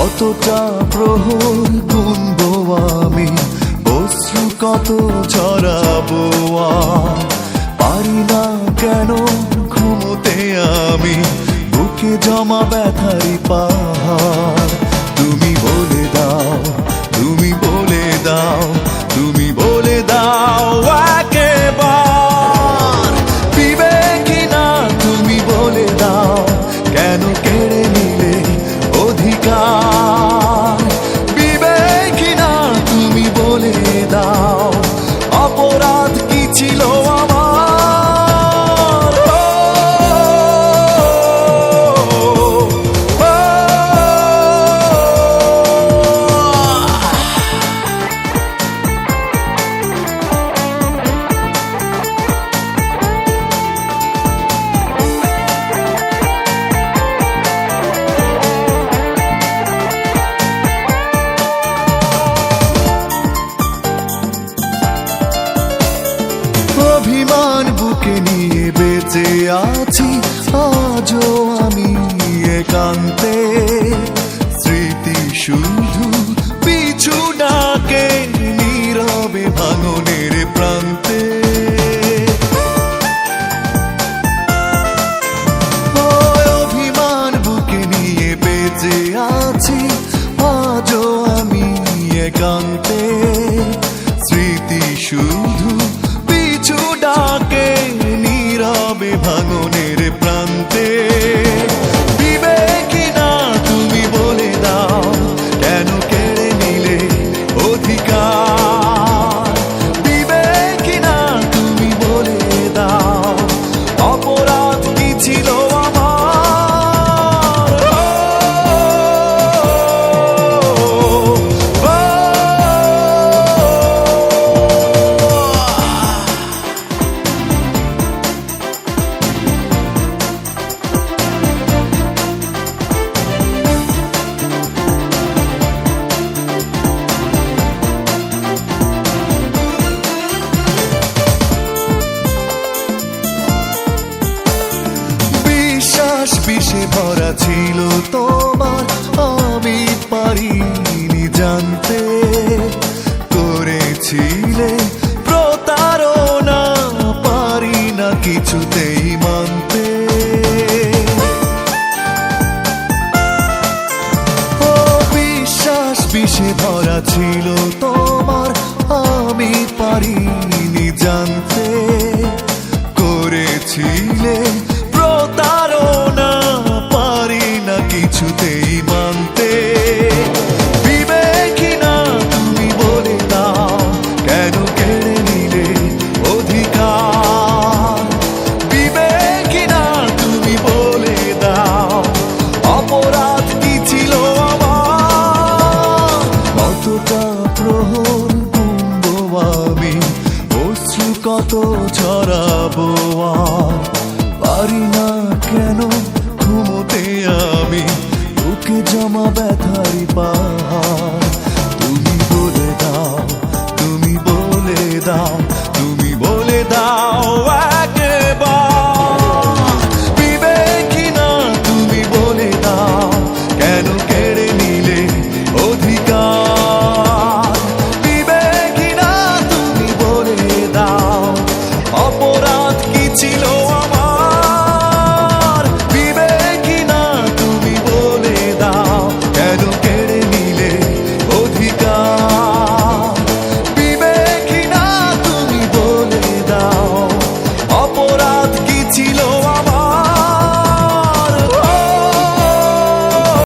কতটা প্রহর গুনবো আমি, অশ্রু কত ঝরাবো আর পারি না কেন ঘুমোতে আমি, বুকে জমা ব্যথারি পাহাড়। তুমি বলে দাও, তুমি বলে দাও, তুমি বলে দাও একেবার, বিবেকী না তুমি বলে দাও, কেন কেড়ে নিলে অধিকার। বিবেকী না তুমি বলে দাও, অপরাধ কি ছিল আমার। অভিমান বুকে নিয়ে বেঁচে আছি আজও আমি একান্তে, স্মৃতি শুধু পিছু ডাকে নীরবে ভাঙনের প্রান্তে। অভিমান বুকে নিয়ে বেঁচে আছি আজও আমি একান্তে, স্মৃতি শুধু পিছু ডাকে নীরবে ভাঙনের প্রান্তে। বিবেকী না তুমি বলে দাও, কেন কেড়ে নিলে অধিকার। বিবেকী না তুমি বলে দাও, অপরাধ কি ছিল আমার। বিষে ভরা ছিল তোমার, আমি পারিনি জানতে, করেছিলে প্রতারণা, পারি না কিছুতেই মানতে। ও বিশ্বাস বিষে ভরা ছিল তোমার, আমি পারিনি জানতে, করেছিলে প্রতারণা, পারি না কিছুতেই মানতে। বিবেকী না তুমি বলে দাও, কেন কেড়ে নিলে অধিকার। বিবেকী না তুমি বলে দাও, অপরাধ কি ছিল আমার। কতটা প্রহর গুনবো আমি, অশ্রু কত ঝরাবো আর পারি না কেন ঘুমোতে আমি, বুকে জমা ব্যথারি পাহাড়।